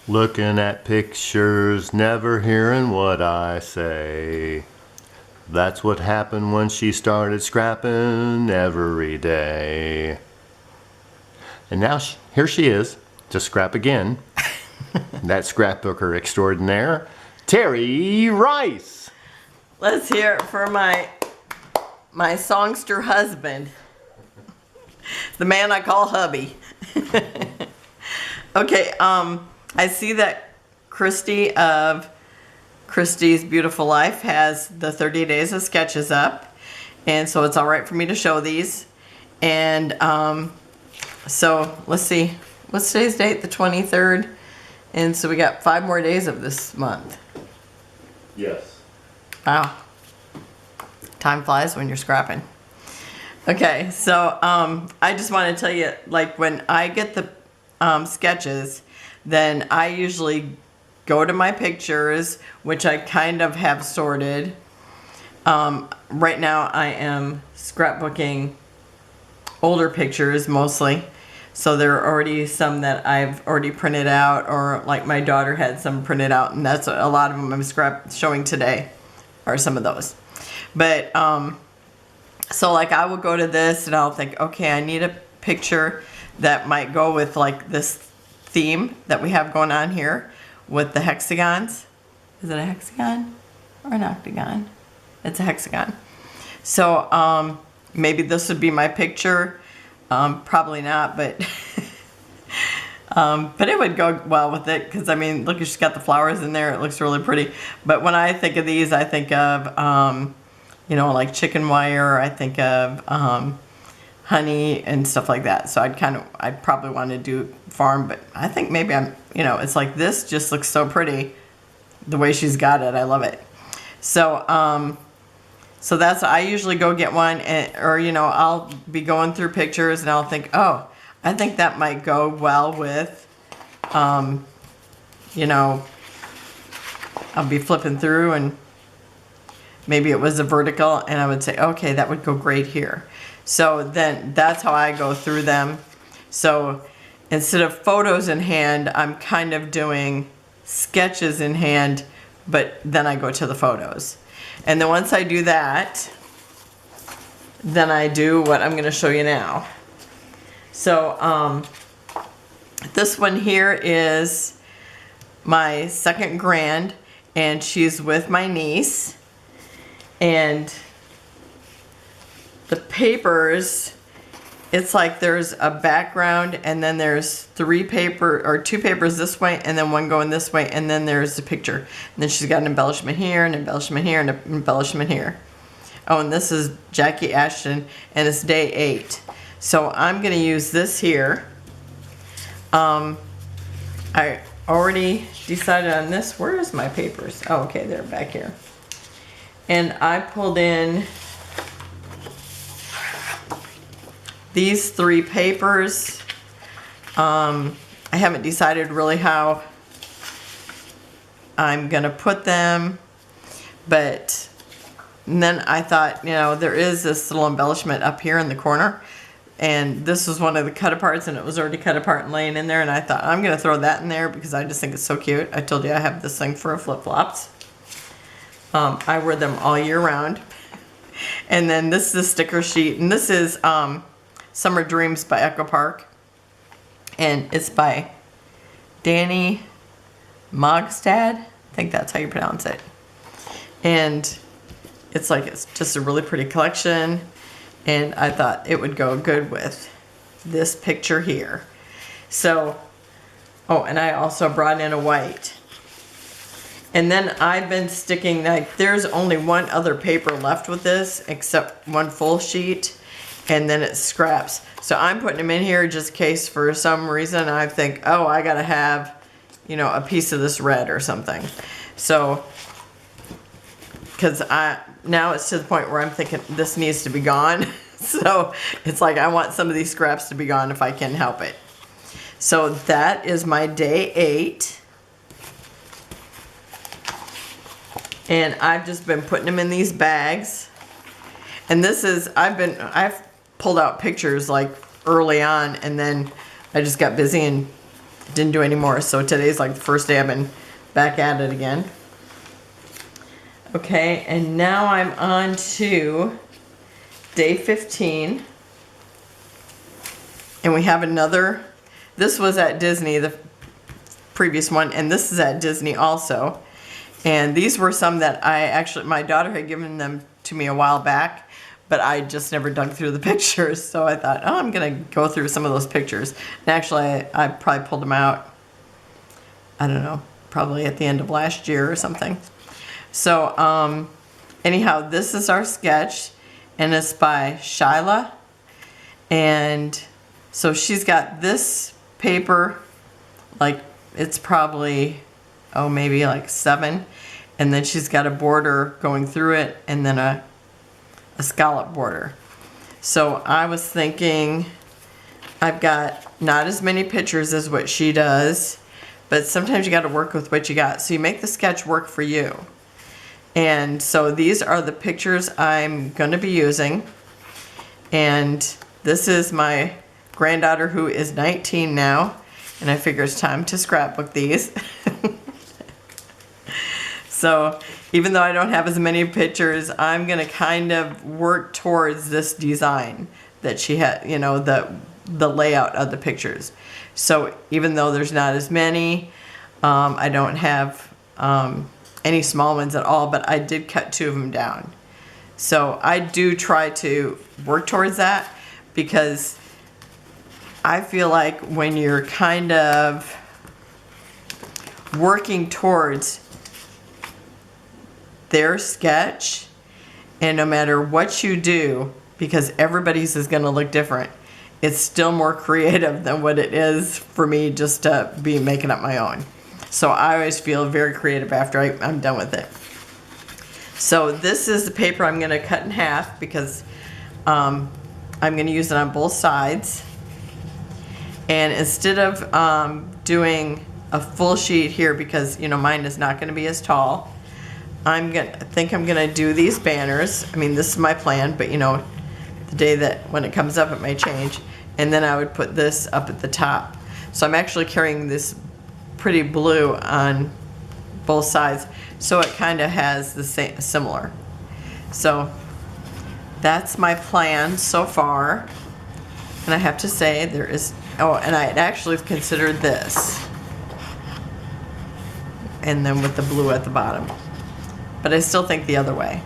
Looking at pictures, never hearing what I say. That's what happened when she started scrapping every day. And now here she is to scrap again. That scrapbooker extraordinaire, Terry Rice. Let's hear it for my songster husband, the man I call hubby. Okay, I see that Christy of Christy's Beautiful Life has the 30 days of sketches up, and so it's all right for me to show these. And so let's see, what's today's date? The 23rd. And so we got 5 more days of this month. Yes. Wow. Time flies when you're scrapping. Okay, so I just want to tell you, like, when I get the sketches, then I usually go to my pictures, which I kind of have sorted. Right now I am scrapbooking older pictures mostly. So there are already some that I've already printed out, or like my daughter had some printed out, and that's a lot of them I'm showing today, are some of those. But so like I will go to this and I'll think, okay, I need a picture that might go with like this theme that we have going on here with the hexagons. Is it a hexagon or an octagon? It's a hexagon. So maybe this would be my picture. Probably not, but it would go well with it, because I mean, look, she's got the flowers in there. It looks really pretty. But when I think of these, I think of you know, like chicken wire. I think of honey and stuff like that. So I'd probably want to do farm, but I think maybe you know, it's like this just looks so pretty the way she's got it. I love it. So so that's, I usually go get one, or you know, I'll be going through pictures and I'll think, oh, I think that might go well with you know, I'll be flipping through and maybe it was a vertical, and I would say, okay, that would go great here. So then that's how I go through them. So instead of photos in hand, I'm kind of doing sketches in hand, but then I go to the photos. And then once I do that, then I do what I'm going to show you now. So this one here is my second grand, and she's with my niece. And the papers, it's like there's a background, and then there's 2 papers this way, and then one going this way, and then there's a picture. And then she's got an embellishment here, an embellishment here, and an embellishment here. Oh, and this is Jackie Ashton, and it's day 8. So I'm going to use this here. I already decided on this. Where is my papers? Oh, okay, they're back here. And I pulled in these 3 papers. I haven't decided really how I'm gonna put them, but then I thought, you know, there is this little embellishment up here in the corner, and this was one of the cut aparts, and it was already cut apart and laying in there, and I thought I'm gonna throw that in there because I just think it's so cute. I told you I have this thing for flip-flops. I wear them all year round. And then this is a sticker sheet, and this is Summer Dreams by Echo Park, and it's by Danny Mogstad. I think that's how you pronounce it. And it's like, it's just a really pretty collection, and I thought it would go good with this picture here. So, oh, and I also brought in a white. And then I've been sticking, like, there's only one other paper left with this, except one full sheet, and then it scraps. So I'm putting them in here just in case for some reason I think, oh, I gotta have, you know, a piece of this red or something. So, because now it's to the point where I'm thinking this needs to be gone. So it's like I want some of these scraps to be gone if I can help it. So that is my day 8. And I've just been putting them in these bags. And this is, I've pulled out pictures like early on, and then I just got busy and didn't do any more. So today's like the first day I've been back at it again. Okay, and now I'm on to day 15. And we have another, this was at Disney, the previous one, and this is at Disney also. And these were some that my daughter had given them to me a while back, but I just never dug through the pictures. So I thought, oh, I'm gonna go through some of those pictures. And actually, I probably pulled them out, I don't know, probably at the end of last year or something. So anyhow, this is our sketch, and it's by Shyla. And so she's got this paper, like it's probably, oh, maybe like 7. And then she's got a border going through it, and then a scallop border. So I was thinking, I've got not as many pictures as what she does, but sometimes you got to work with what you got. So you make the sketch work for you. And so these are the pictures I'm going to be using. And this is my granddaughter, who is 19 now, and I figure it's time to scrapbook these. So even though I don't have as many pictures, I'm going to kind of work towards this design that she had, you know, the layout of the pictures. So even though there's not as many, I don't have any small ones at all, but I did cut 2 of them down. So I do try to work towards that, because I feel like when you're kind of working towards their sketch, and no matter what you do, because everybody's is going to look different, it's still more creative than what it is for me just to be making up my own. So I always feel very creative after I'm done with it. So this is the paper I'm going to cut in half, because I'm going to use it on both sides. And instead of doing a full sheet here, because you know mine is not going to be as tall, I think I'm gonna do these banners. I mean, this is my plan, but you know, the day that when it comes up, it may change. And then I would put this up at the top. So I'm actually carrying this pretty blue on both sides, so it kind of has the same, similar. So that's my plan so far. And I have to say there is, oh, and I had actually considered this, and then with the blue at the bottom. But I still think the other way.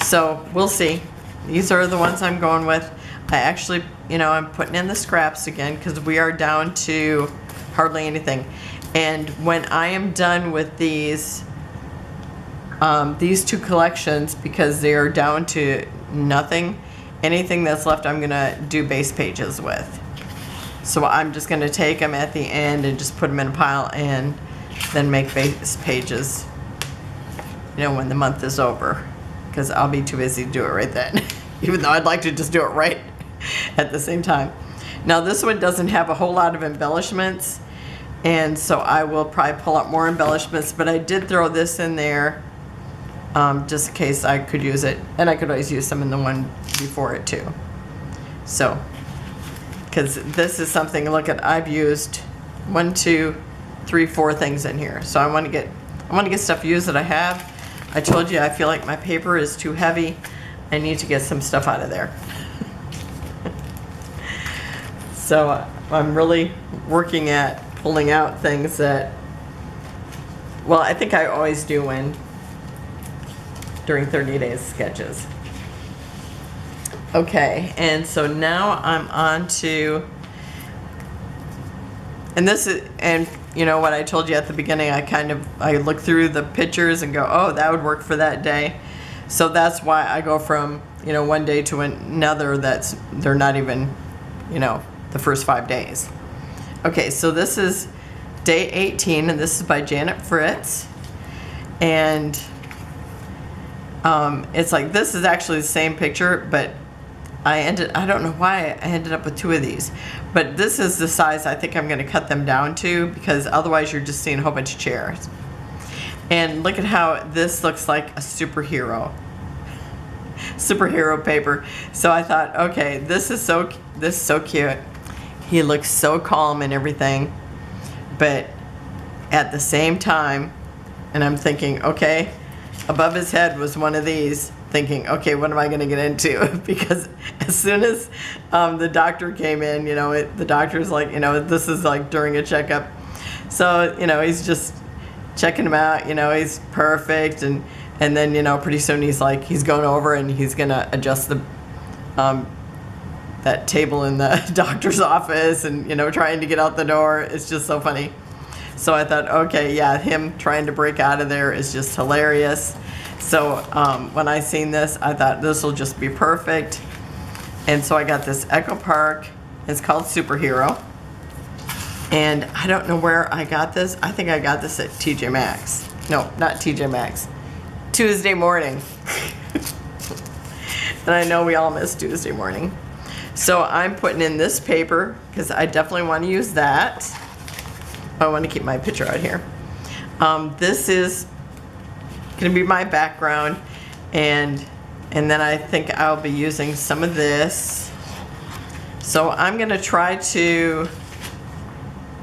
So we'll see. These are the ones I'm going with. I actually, you know, I'm putting in the scraps again, because we are down to hardly anything. And when I am done with these 2 collections, because they are down to nothing, anything that's left I'm gonna do base pages with. So I'm just gonna take them at the end and just put them in a pile, and then make base pages, you know, when the month is over, because I'll be too busy to do it right then. Even though I'd like to just do it right at the same time. Now this one doesn't have a whole lot of embellishments, and so I will probably pull out more embellishments, but I did throw this in there just in case I could use it, and I could always use some in the one before it too. So, because this is something, look at, I've used 1, 2, 3, 4 things in here. So I want to get stuff used that I have. I told you I feel like my paper is too heavy. I need to get some stuff out of there. So I'm really working at pulling out things that, well, I think I always do during 30 days sketches. Okay, and so now I'm on to, and this is, and you know what I told you at the beginning, I look through the pictures and go, oh, that would work for that day. So that's why I go from, you know, one day to another they're not even, you know, the first 5 days. Okay, so this is day 18, and this is by Janet Fritz. And it's like, this is actually the same picture, but I don't know why I ended up with 2 of these, but this is the size I think I'm going to cut them down to, because otherwise you're just seeing a whole bunch of chairs. And look at how this looks like a superhero paper. So I thought, okay, this is so cute. He looks so calm and everything. But at the same time, and I'm thinking, okay, above his head was one of these, thinking, okay, what am I going to get into? Because as soon as the doctor came in, the doctor's like, this is like during a checkup. So, he's just checking him out, he's perfect. And then, pretty soon he's going over and he's going to adjust that table in the doctor's office and, trying to get out the door. It's just so funny. So I thought, okay, yeah, him trying to break out of there is just hilarious. So when I seen this, I thought this will just be perfect. And so I got this Echo Park. It's called Superhero. And I don't know where I got this. I think I got this at TJ Maxx. No, not TJ Maxx. Tuesday Morning. And I know we all miss Tuesday Morning. So I'm putting in this paper because I definitely want to use that. I want to keep my picture out here. This is going to be my background, and then I think I'll be using some of this. So I'm going to try to,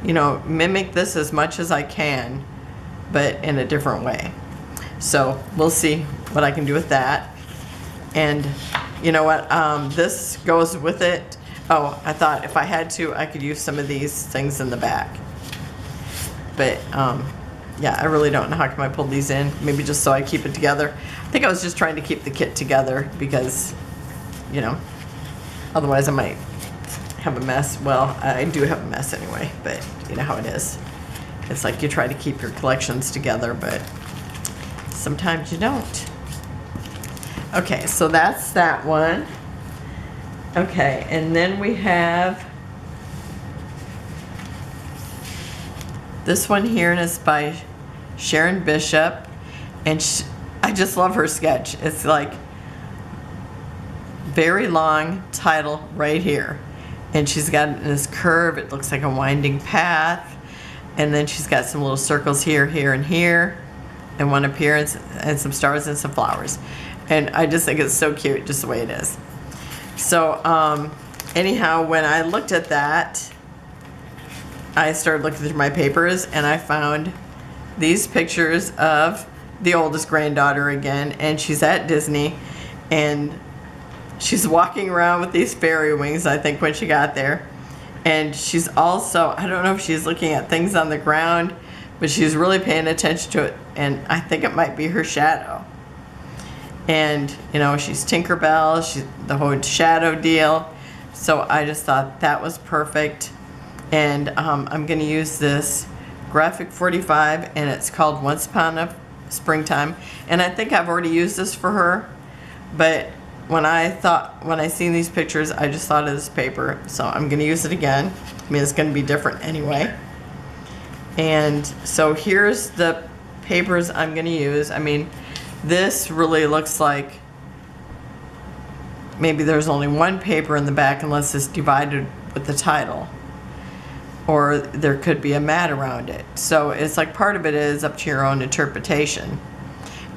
mimic this as much as I can, but in a different way. So we'll see what I can do with that. And you know what? This goes with it. Oh, I thought if I had to, I could use some of these things in the back. But yeah, I really don't know how come I pulled these in. Maybe just so I keep it together. I think I was just trying to keep the kit together because, otherwise I might have a mess. Well, I do have a mess anyway, but you know how it is. It's like you try to keep your collections together, but sometimes you don't. Okay, so that's that one. Okay, and then we have this one here, and it's by Sharon Bishop, and I just love her sketch. It's like very long title right here, and she's got this curve. It looks like a winding path, and then she's got some little circles here, here, and here, and one appearance, and some stars and some flowers, and I just think it's so cute just the way it is. So anyhow, when I looked at that, I started looking through my papers and I found these pictures of the oldest granddaughter again, and she's at Disney and she's walking around with these fairy wings, I think, when she got there. And she's also, I don't know if she's looking at things on the ground, but she's really paying attention to it, and I think it might be her shadow. And she's Tinkerbell, she's the whole shadow deal. So I just thought that was perfect. And I'm going to use this graphic 45, and it's called Once Upon a Springtime. And I think I've already used this for her, but when I seen these pictures, I just thought of this paper. So I'm going to use it again. I mean, it's going to be different anyway. And so here's the papers I'm going to use. I mean, this really looks like maybe there's only one paper in the back unless it's divided with the title. Or there could be a mat around it. So it's like part of it is up to your own interpretation.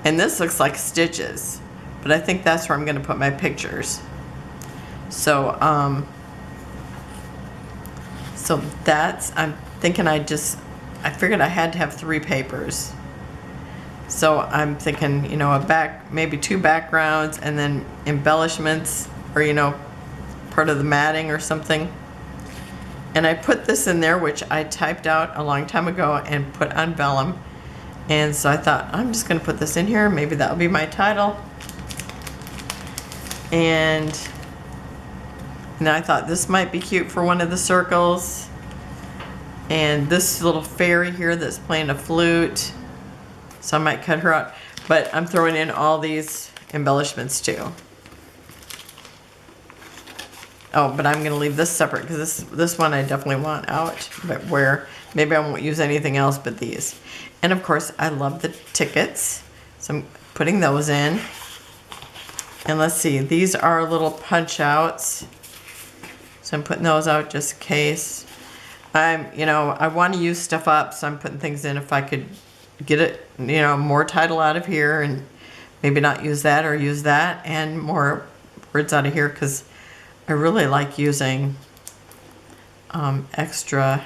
And this looks like stitches, but I think that's where I'm going to put my pictures. So that's, I'm thinking I figured I had to have 3 papers. So I'm thinking, maybe 2 backgrounds and then embellishments, or part of the matting or something. And I put this in there, which I typed out a long time ago and put on vellum. And so I thought, I'm just going to put this in here. Maybe that'll be my title. And I thought this might be cute for one of the circles. And this little fairy here that's playing a flute. So I might cut her out. But I'm throwing in all these embellishments too. Oh, but I'm going to leave this separate because this one I definitely want out. But maybe I won't use anything else but these. And of course, I love the tickets. So I'm putting those in. And let's see, these are little punch outs. So I'm putting those out just in case. I want to use stuff up, so I'm putting things in if I could get it, more title out of here and maybe not use that or use that and more words out of here, because I really like using extra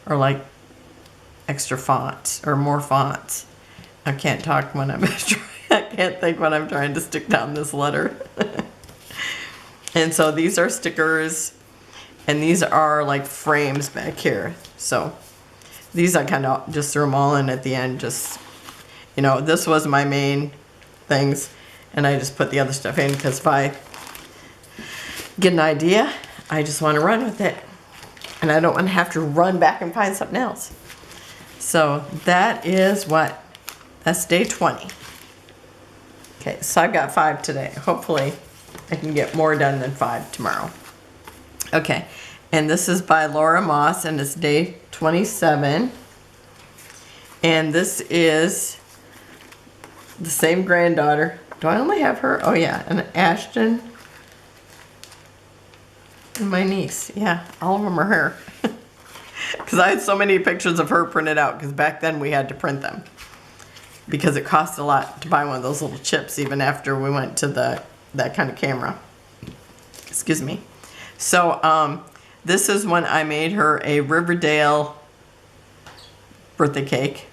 or like extra fonts or more fonts. I can't talk when I'm I can't think when I'm trying to stick down this letter. And so these are stickers, and these are like frames back here. So these I kind of just threw them all in at the end. Just, you know, this was my main things, and I just put the other stuff in because if I get an idea, I just want to run with it, and I don't want to have to run back and find something else. So that is what, that's day 20. Okay, so I've got 5 today. Hopefully I can get more done than 5 tomorrow. Okay, and this is by Laura Moss, and it's day 27. And this is the same granddaughter. Do I only have her? Oh yeah, and Ashton and my niece. Yeah, all of them are her. Because I had so many pictures of her printed out, because back then we had to print them. Because it cost a lot to buy one of those little chips, even after we went to that kind of camera. Excuse me. So this is when I made her a Riverdale birthday cake.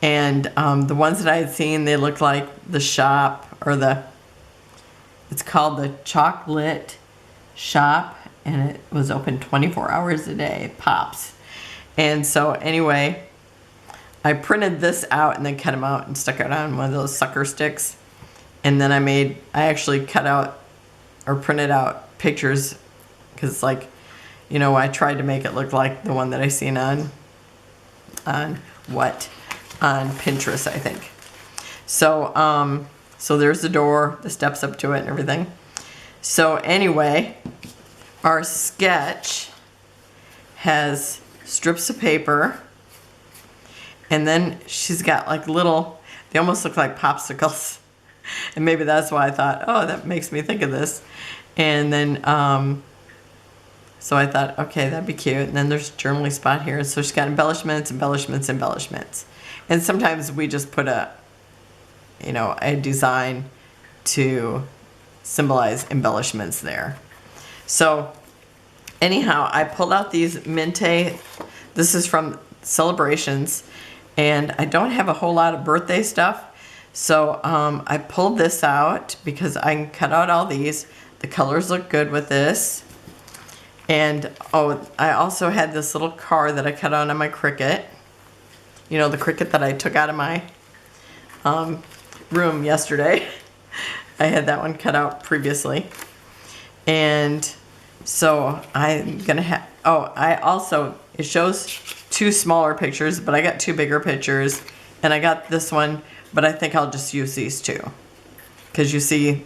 And the ones that I had seen, they looked like the shop, or it's called the Chocolate Shop, and it was open 24 hours a day, Pops. And so anyway, I printed this out and then cut them out and stuck it on one of those sucker sticks. And then I actually cut out or printed out pictures, because like, you know, I tried to make it look like the one that I seen on Pinterest, I think. So so there's the door, the steps up to it and everything. So anyway, our sketch has strips of paper, and then she's got like they almost look like popsicles. And maybe that's why I thought, oh, that makes me think of this. And then, so I thought, okay, that'd be cute. And then there's a journaling spot here. So she's got embellishments, embellishments, embellishments. And sometimes we just put a design to symbolize embellishments there. So anyhow, I pulled out these Mente. This is from Celebrations, and I don't have a whole lot of birthday stuff. So I pulled this out because I can cut out all these. The colors look good with this. And oh, I also had this little car that I cut out on my Cricut. You know, the Cricut that I took out of my room yesterday. I had that one cut out previously. And so I'm gonna have, it shows 2 smaller pictures, but I got 2 bigger pictures, and I got this one, but I think I'll just use these 2, because you see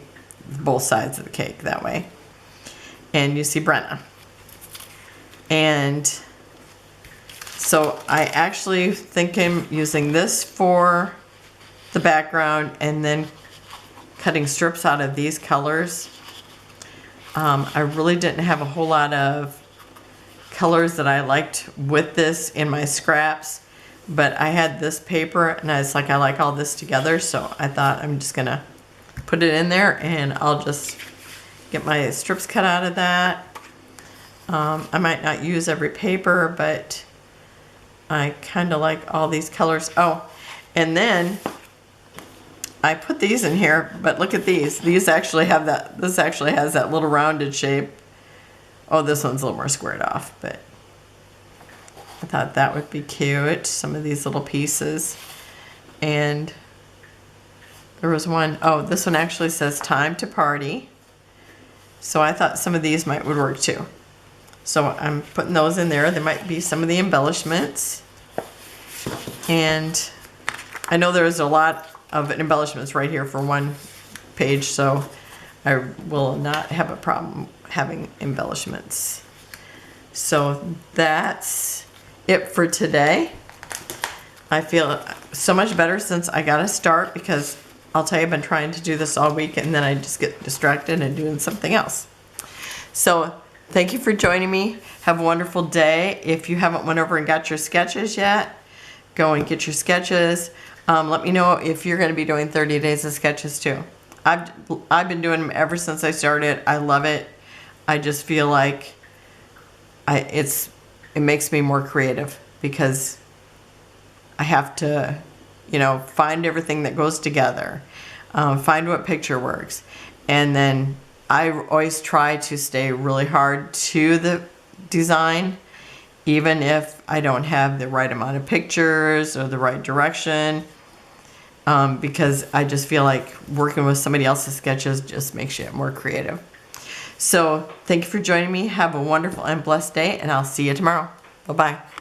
both sides of the cake that way. And you see Brenna. And so I actually think I'm using this for the background, and then cutting strips out of these colors. I really didn't have a whole lot of colors that I liked with this in my scraps, but I had this paper, and I was like, I like all this together, so I thought I'm just gonna put it in there, and I'll just get my strips cut out of that. I might not use every paper, but I kind of like all these colors. Oh, and then I put these in here, but look at these. These actually have that, this actually has that little rounded shape. Oh, this one's a little more squared off, but I thought that would be cute. Some of these little pieces. And there was one, oh, this one actually says time to party. So I thought some of these would work too. So I'm putting those in there. There might be some of the embellishments. And I know there's a lot of embellishments right here for one page, so I will not have a problem having embellishments. So that's it for today. I feel so much better since I got to start, because I'll tell you, I've been trying to do this all week, and then I just get distracted and doing something else. So thank you for joining me. Have a wonderful day. If you haven't went over and got your sketches yet, go and get your sketches. Let me know if you're going to be doing 30 days of sketches too. I've been doing them ever since I started. I love it. I just feel like it makes me more creative. because I have to, find everything that goes together, find what picture works. And then I always try to stay really hard to the design, even if I don't have the right amount of pictures or the right direction, because I just feel like working with somebody else's sketches just makes you more creative. So thank you for joining me. Have a wonderful and blessed day, and I'll see you tomorrow. Bye-bye.